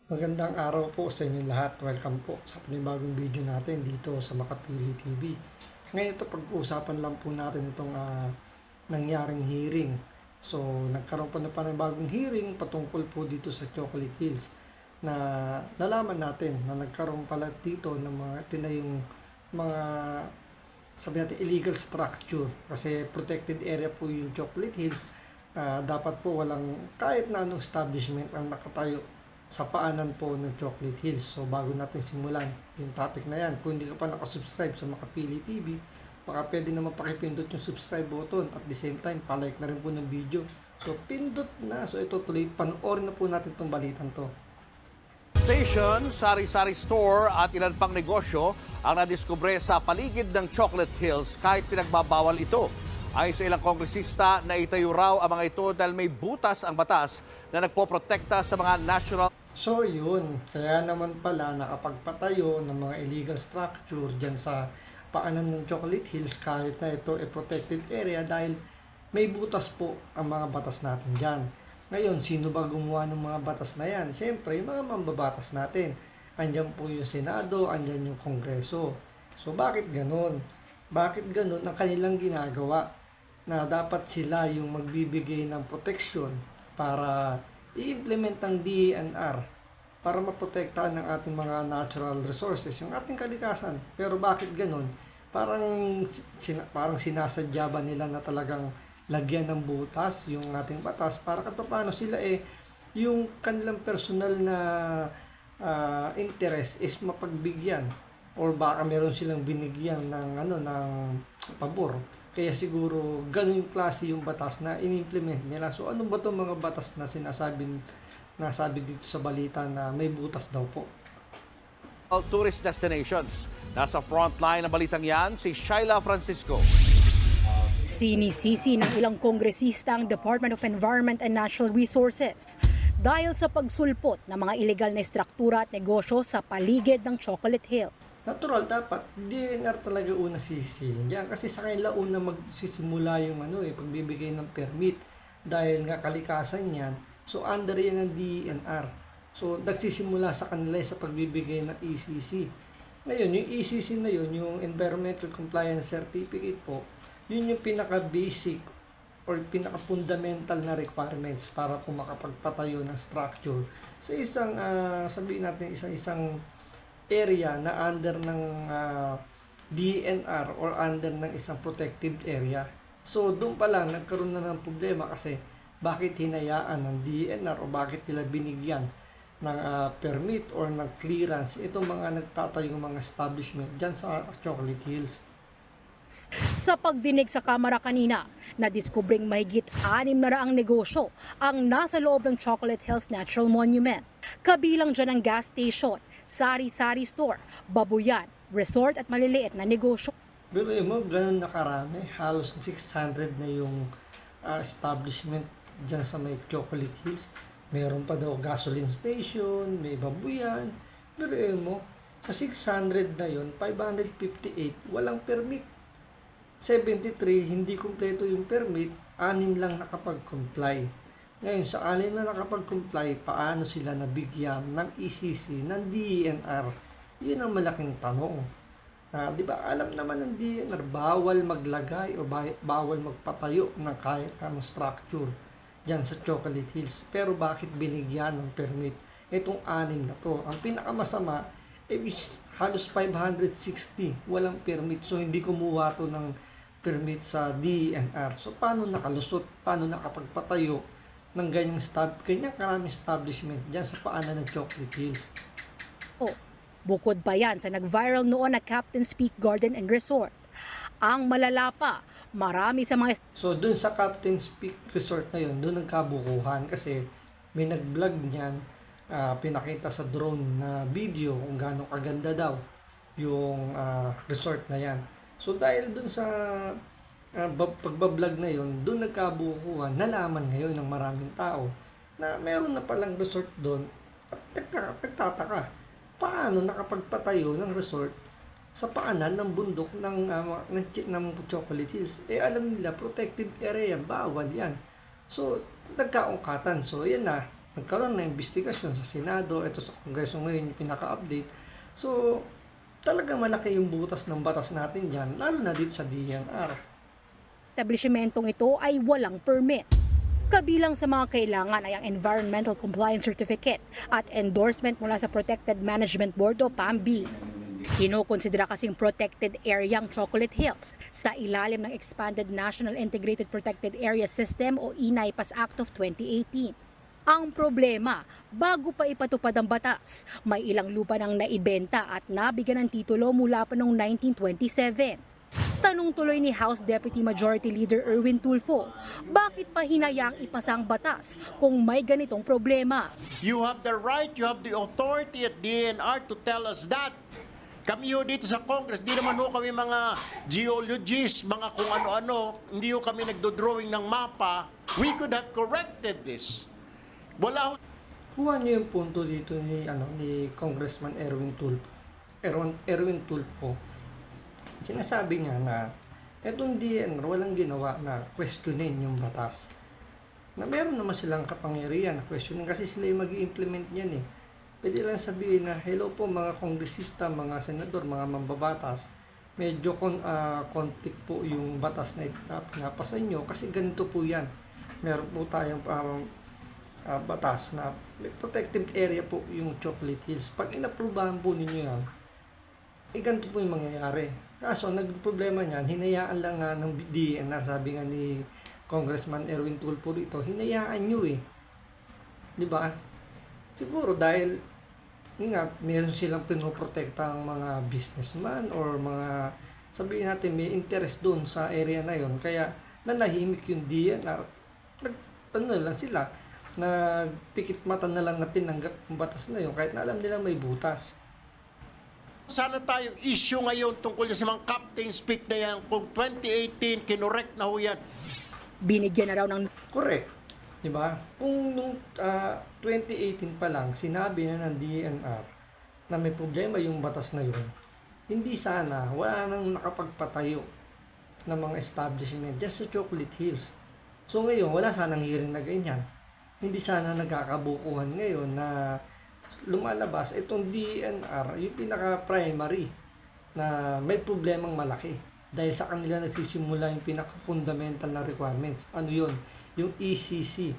Magandang araw po sa inyo lahat. Welcome po sa panibagong video natin dito sa Makapili TV. Ngayon ito pag-uusapan lang po natin itong nangyaring hearing. So nagkaroon po na panibagong hearing patungkol po dito sa Chocolate Hills na nalaman natin na nagkaroon pala dito ng mga tinayong mga sabi natin illegal structure kasi protected area po yung Chocolate Hills. Dapat po walang kahit na anong establishment ang nakatayo sa paanan po ng Chocolate Hills. So bago natin simulan yung topic na yan, kung hindi ka pa nakasubscribe sa Makapili TV, baka pwede naman pakipindot yung subscribe button at the same time, palike na rin po ng video. So pindot na. So ito tuloy, panoorin na po natin itong balitan to. Station, sari-sari store at ilan pang negosyo ang nadiskubre sa paligid ng Chocolate Hills kahit pinagbabawal ito. Ayon sa ilang kongresista, naitayo raw ang mga ito dahil may butas ang batas na nagpoprotekta sa mga national. So yun, kaya naman pala nakapagpatayo ng mga illegal structure dyan sa paanan ng Chocolate Hills kahit na ito ay protected area dahil may butas po ang mga batas natin dyan. Ngayon, sino ba gumawa ng mga batas na yan? Siyempre, yung mga mambabatas natin. Andyan po yung Senado, andyan yung Kongreso. So bakit ganun? Bakit ganun ang kanilang ginagawa? Na dapat sila yung magbibigay ng proteksyon para i-implement ng DENR para maprotektahan ng ating mga natural resources, yung ating kalikasan. Pero bakit ganun? Parang sinasadya ba nila na talagang lagyan ng butas yung ating batas para paano sila yung kanilang personal na interest is mapagbigyan or baka meron silang binigyan ng pabor. Kaya siguro ganun yung klase yung batas na in-implement nila. So ano ba itong mga batas na nasabi dito sa balita na may butas daw po? Tourist destinations. Nasa frontline ng balitang yan, si Shaila Francisco. Sinisisi ng ilang kongresista ang Department of Environment and Natural Resources dahil sa pagsulpot ng mga ilegal na struktura at negosyo sa paligid ng Chocolate Hill. Natural, dapat DNR talaga una sisihin diyan kasi sa kanila una magsisimula yung pagbibigay ng permit dahil nga kalikasan yan. So under yan ng DNR. So nagsisimula sa kanila sa pagbibigay ng ECC. Ngayon, yung ECC na yun, yung Environmental Compliance Certificate po, yun yung pinaka-basic or pinaka-fundamental na requirements para po makapagpatayo ng structure sa isang, sabihin natin, isang area na under ng DNR or under ng isang protected area. So doon pa lang nagkaroon na ng problema kasi bakit hinayaan ng DNR o bakit nila binigyan ng permit or ng clearance itong mga nagtatayong mga establishment dyan sa Chocolate Hills. Sa pagdinig sa Kamara kanina, nadiskubring mahigit 600 negosyo ang nasa loob ng Chocolate Hills Natural Monument. Kabilang dyan ang gas station, sari-sari store, babuyan, resort at maliliit na negosyo. Pero ganun na karami, halos 600 na yung establishment dyan sa may Chocolate Hills. Meron pa daw gasoline station, may babuyan. Pero sa 600 na yun, 558 walang permit. 73 hindi kumpleto yung permit, 6 lang nakapag-comply. Ngayon, sa 6 na nakapag-comply, paano sila nabigyan ng ECC, ng DENR? Yun ang malaking tanong. Di ba, alam naman ng DENR, bawal maglagay o bawal magpatayo ng kahit anong structure dyan sa Chocolate Hills. Pero bakit binigyan ng permit itong 6 na to? Ang pinakamasama, halos 560 walang permit. So, hindi kumuha to ng permit sa DENR. So, paano nakalusot? Paano nakapagpatayo ng ganyang karaming establishment dyan sa paanan ng Chocolate Hills? Bukod pa yan sa nag-viral noon na Captain's Peak Garden and Resort. Ang malala pa, marami sa mga... So, dun sa Captain's Peak Resort na yun, dun nagkabukuhan kasi may nag-vlog niyan, pinakita sa drone na video kung gaano kaganda daw yung resort na yan. So dahil dun sa pagbablog na yun, dun nagkabukuhan, nalaman ngayon ng maraming tao na meron na palang resort doon at nagtataka. Paano nakapagpatayo ng resort sa paanan ng bundok ng Chocolate Hills? Alam nila, protected area yan, bawal yan. So, nagkaungkatan. So, yan na. nagkaroon na investigasyon sa Senado, ito sa Kongreso ngayon yung pinaka-update. So, talaga malaki yung butas ng batas natin dyan, lalo na dito sa DNR. Establishmentong ito ay walang permit. Kabilang sa mga kailangan ay ang Environmental Compliance Certificate at endorsement mula sa Protected Management Board o PAMB. Kinokonsidera kasing protected area ang Chocolate Hills sa ilalim ng Expanded National Integrated Protected Area System o INAIPAS Act of 2018. Ang problema, bago pa ipatupad ang batas, may ilang lupa nang naibenta at nabigyan ng titulo mula pa noong 1927. Tanong tuloy ni House Deputy Majority Leader Erwin Tulfo, bakit pa hinayaang ipasa ang batas kung may ganitong problema? You have the right, you have the authority at DNR to tell us that. Kami ho dito sa Congress, di naman ho kami mga geologists, mga kung ano-ano, hindi ho kami nagdo-drawing ng mapa. We could have corrected this. Wala ho. Kuha niyo yung punto dito ni Congressman Erwin Tulfo. Erwin Tulfo. Sinasabi niya na etong DNR walang ginawa na questionin yung batas. Na meron naman silang kapangyarihan na questionin kasi sila yung mag-i-implement niyan eh. Pwede lang sabihin na, hello po mga kongresista, mga senador, mga mambabatas, medyo conflict po yung batas na pinapasa nyo kasi ganito po yan. Meron po tayong batas na protective area po yung Chocolate Hills. Pag inaprubahan po ninyo yan, ganito po yung mangyayari. Kaso, nagproblema niyan, hinayaan lang nga ng DNR, sabi nga ni Congressman Erwin Tulfo dito, hinayaan nyo eh. Di ba? Siguro dahil meron silang pinoprotektang mga businessman or mga, sabihin natin, may interest doon sa area na yon. Kaya nanahimik yung DNR. Lang sila, nagpikit mata na lang na tinanggap yung batas na yon kahit na alam nilang may butas. Sana tayong issue ngayon tungkol sa mga captain speak na yan. Kung 2018, kinorek na ho yan. Binigyan na raw ng Correct. Diba? Kung nung 2018 pa lang, sinabi na ng DNR na may problema yung batas na yun, hindi sana, wala nang nakapagpatayo ng mga establishment just sa Chocolate Hills. So ngayon, wala sanang hearing na ganyan. Hindi sana nagkakabukuhan ngayon na lumalabas itong DNR, yung pinaka-primary na may problemang malaki. Dahil sa kanila nagsisimula yung pinaka-fundamental na requirements. Ano yun? Yung ECC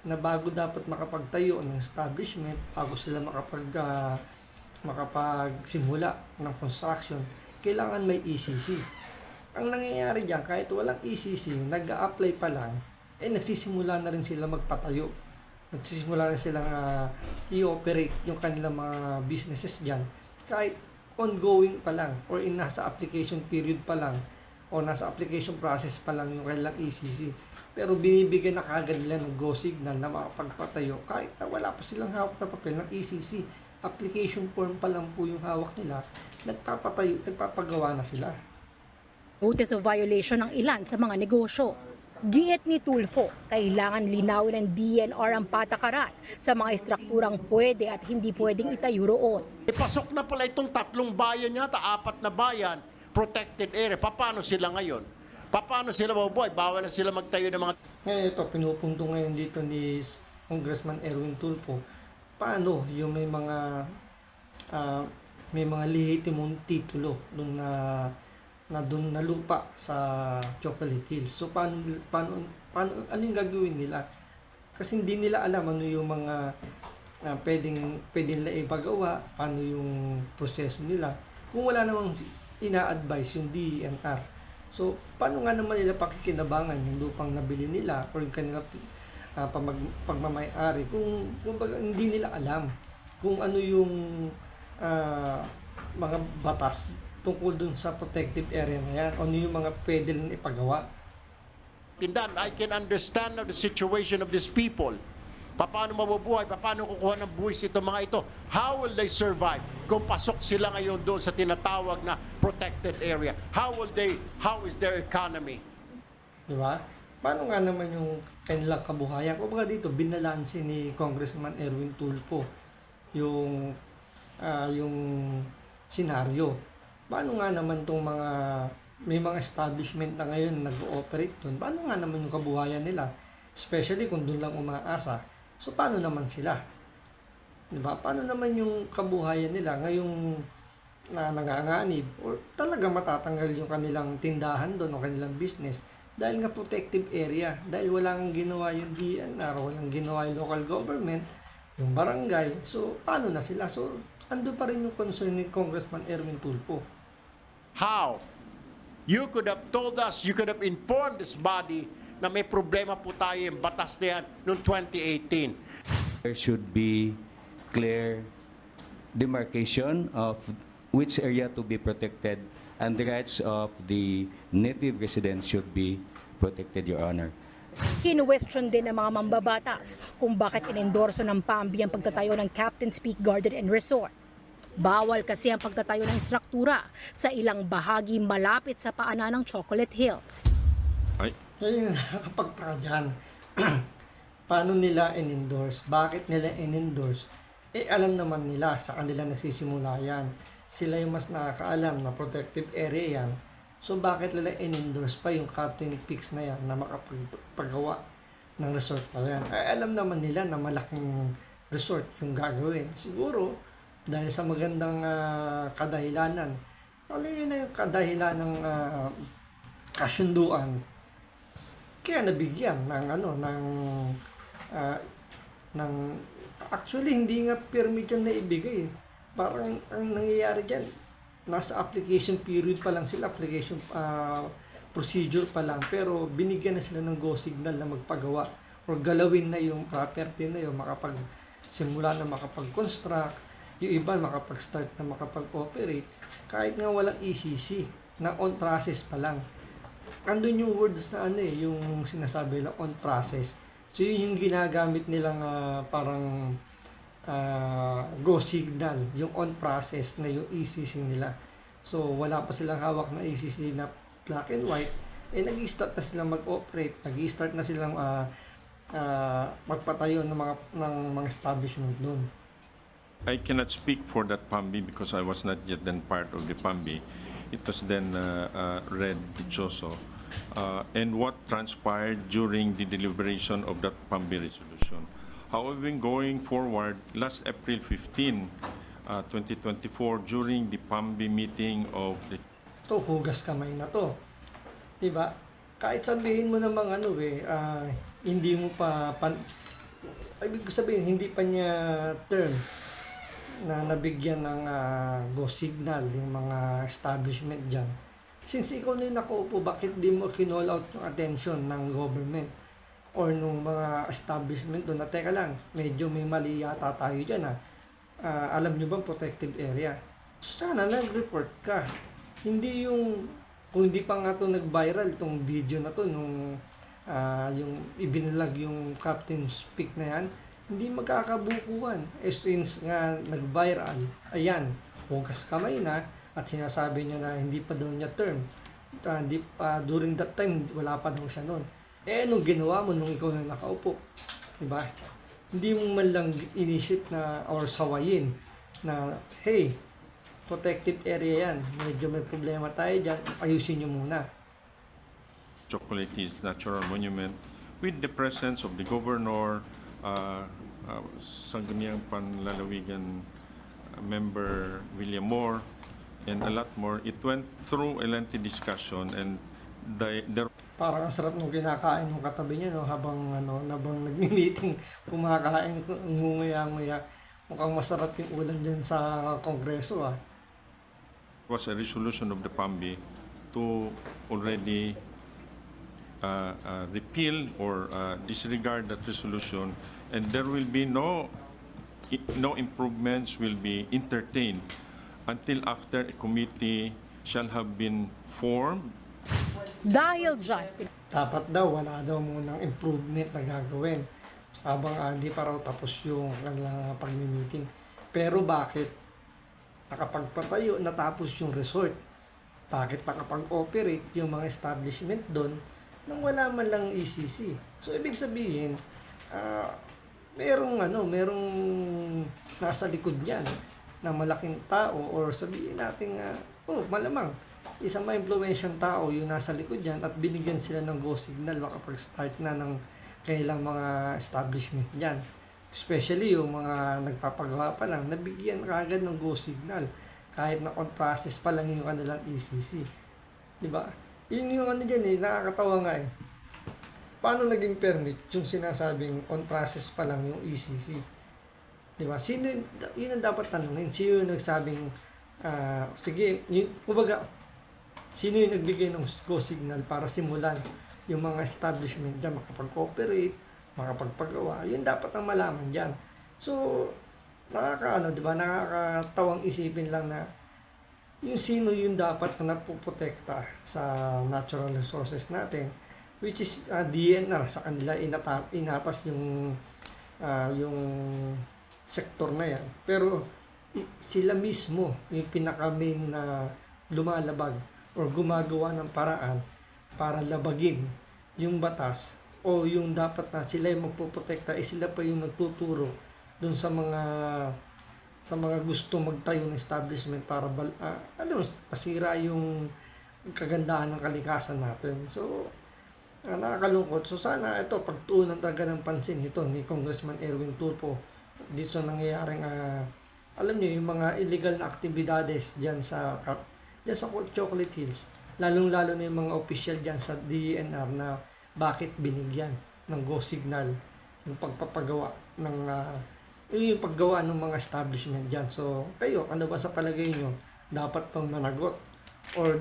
na bago dapat makapagtayo ng establishment, bago sila makapagsimula ng construction, kailangan may ECC. Ang nangyayari diyan, kahit walang ECC, nag-a-apply pa lang, nagsisimula na rin sila magpatayo. Nagsisimula na silang i-operate yung kanilang mga businesses diyan. Kahit ongoing pa lang, or nasa application period pa lang, o nasa application process pa lang yung kanilang ECC. Pero binibigyan na kagad nila ng go signal na makapagpatayo kahit na wala pa silang hawak na papel ng ECC. Application form pa lang po yung hawak nila, nagpapagawa na sila. notice of violation ng ilan sa mga negosyo. Giit ni Tulfo, kailangan linawin ng DNR ang patakaran sa mga estrukturang pwede at hindi pwedeng itayo roon. Ipasok na pala itong 3 bayan yata, 4 na bayan, protected area. Paano sila ngayon? Paano sila mabubuhay? Bawal na sila magtayo ng mga... Ngayon ito, pinupunto ngayon dito ni Congressman Erwin Tulfo, paano yung may mga lehitimong titulo doon na lupa sa Chocolate Hills. So paano ano yung gagawin nila? Kasi hindi nila alam ano yung mga pwedeng nila ipagawa, paano yung proseso nila kung wala namang ina-advise yung DENR. So paano nga naman nila pakikinabangan yung lupang nabili nila or yung kanilang pagmamay-ari kung hindi nila alam kung ano yung mga batas tungkol dun sa protective area na yan, ano yung mga pwede lang ipagawa. Tindan, I can understand now the situation of these people. Paano mabubuhay? Paano kukuha ng buwis itong mga ito? How will they survive kung pasok sila ngayon doon sa tinatawag na protected area? How is their economy? Di ba? Paano nga naman yung kanilang kabuhayan? Kung baga dito, binalansin ni Congressman Erwin Tulfo yung senaryo. Paano nga naman itong may mga establishment na ngayon nag-ooperate doon? Paano nga naman yung kabuhayan nila? Especially kung doon lang umaasa. So, paano naman sila? Diba? Paano naman yung kabuhayan nila ngayong na nanganganib or talaga matatanggal yung kanilang tindahan doon o kanilang business dahil nga protective area, dahil walang ginawa yung DNR, walang ginawa yung local government, yung barangay. So, paano na sila? So, ando pa rin yung concern ni Congressman Erwin Tulfo. How? You could have told us, you could have informed this body na may problema po tayo yung batas na yan noong 2018. There should be clear demarcation of which area to be protected, and the rights of the native residents should be protected, Your Honor. Kinuwestiyon din ng mga mambabatas kung bakit inendorso ng PAMBI ang pagtatayo ng Captain's Peak Garden and Resort. Bawal kasi ang pagtatayo ng struktura sa ilang bahagi malapit sa paanan ng Chocolate Hills. Yan yung nakakapagtaka dyan. Paano nila in-endorse? Bakit nila in-endorse? Alam naman nila sa kanila nagsisimula yan. Sila yung mas nakakaalam na protective area yan. So bakit nila in-endorse pa yung Captain Peaks na yan na makapagpagawa ng resort na yan? Alam naman nila na malaking resort yung gagawin. Siguro dahil sa magandang kadahilanan. Alam nyo na yung kadahilan ng kasunduan. Kaya nabigyan ng actually hindi nga permit yan na ibigay. Parang ang nangyayari dyan, nasa application period pa lang sila, application procedure pa lang, pero binigyan na sila ng go signal na magpagawa or galawin na yung property na yung makapagsimula na makapag-construct, yung iba makapag-start na makapag-operate, kahit nga walang ECC, na on process pa lang. Andun yung words na yung sinasabi na on process. So yun yung ginagamit nilang parang go signal, yung on process na yung ECC nila. So wala pa silang hawak na ECC na black and white, nag-i-start na silang mag-operate, nag-i-start na silang magpatayo ng mga establishment doon. I cannot speak for that PAMBI because I was not yet then part of the PAMBI. It was then Red Dichoso. And what transpired during the deliberation of that PAMBI resolution. However, going forward, last April 15, 2024, during the PAMBI meeting of the... Ito, hugas kamay na to. Diba? Kahit sabihin mo namang hindi mo ibig ko sabihin, hindi pa niya term na nabigyan ng go signal yung mga establishment dyan. Since ikaw na yung nakaupo, bakit di mo kinall out yung attention ng government or nung mga establishment doon na teka lang, medyo may mali yata tayo dyan alam nyo bang protective area? Sana nag-report ka. Hindi yung, kung hindi pa nga ito nag-viral itong video na to nung yung ibinilag yung Captain's Peak na yan, hindi magkakabukuan. Since nga nag-viral, ayan, hugas kamay na at sinasabi niya na hindi pa daw niya term. During that time, wala pa daw siya noon. Anong ginawa mo nung ikaw na nakaupo? Diba? Hindi mo man lang inisip na or sawayin na, hey, protective area yan. Medyo may problema tayo dyan. Ayusin nyo muna. Chocolate Hills Natural Monument with the presence of the Governor, Sangguniang Panlalawigan member William Moore, and a lot more. It went through a lengthy discussion and there Parang ang sarap nung kinakain ng katabi niya, no? habang nagmi-meeting, kumakain, nguya-nguya. Mukhang masarap yung ulam dyan sa Kongreso, was a resolution of the PAMBI to already repeal or disregard that resolution, and there will be no improvements will be entertained until after a committee shall have been formed. Dahil dyan, Dapat daw, wala daw munang improvement na gagawin habang hindi pa raw tapos yung kanilang pag-meeting. Pero bakit? Nakapagpatayo, natapos yung resort. Bakit nakapag-operate yung mga establishment doon nang wala man lang ECC? So, ibig sabihin, merong nasa likod niyan na malaking tao or sabihin natin malamang isang ma-influensyang tao yung nasa likod yan at binigyan sila ng go signal makapag-start na ng kailang mga establishment dyan. Especially yung mga nagpapagawa pa lang, nabigyan kaagad ng go signal kahit na on process pa lang yung kanilang ECC. Di ba? Yun yung ano dyan nakakatawa nga Paano naging permit yung sinasabing on process pa lang yung ECC? Di ba? Yun ang dapat tanungin. Sino yung nagsabing, sige, kumbaga, sino yung nagbigay ng go signal para simulan yung mga establishment dyan makapag-cooperate, makapagpagawa? Yun dapat ang malaman dyan. So, di ba? Nakakatawang isipin lang na yung sino yung dapat na napuprotekta sa natural resources natin, which is DNR. Sa kanila inatas yung sektor na yan. Pero sila mismo yung pinaka-main na lumalabag or gumagawa ng paraan para labagin yung batas o yung dapat na sila yung magpoprotekta, sila pa yung nagtuturo dun sa mga gusto magtayo ng establishment para pasira yung kagandahan ng kalikasan natin. So, nakakalungkot. So, sana ito, pagtuunan talaga ng pansin nito ni Congressman Erwin Tulfo dito sa nangyayaring, alam niyo, yung mga illegal na aktibidades dyan sa Chocolate Hills. Lalong-lalo na yung mga official dyan sa DENR na bakit binigyan ng go signal yung pagpapagawa ng yung paggawa ng mga establishment dyan. So, kayo, ano ba sa palagay nyo? Dapat pang managot? Or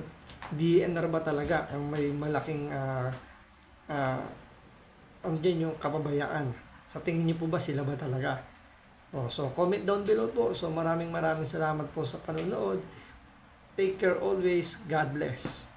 DNR ba talaga ang may malaking yung kapabayaan? Sa tingin nyo po ba sila ba talaga? So, comment down below po. So, maraming salamat po sa panonood. Take care always. God bless.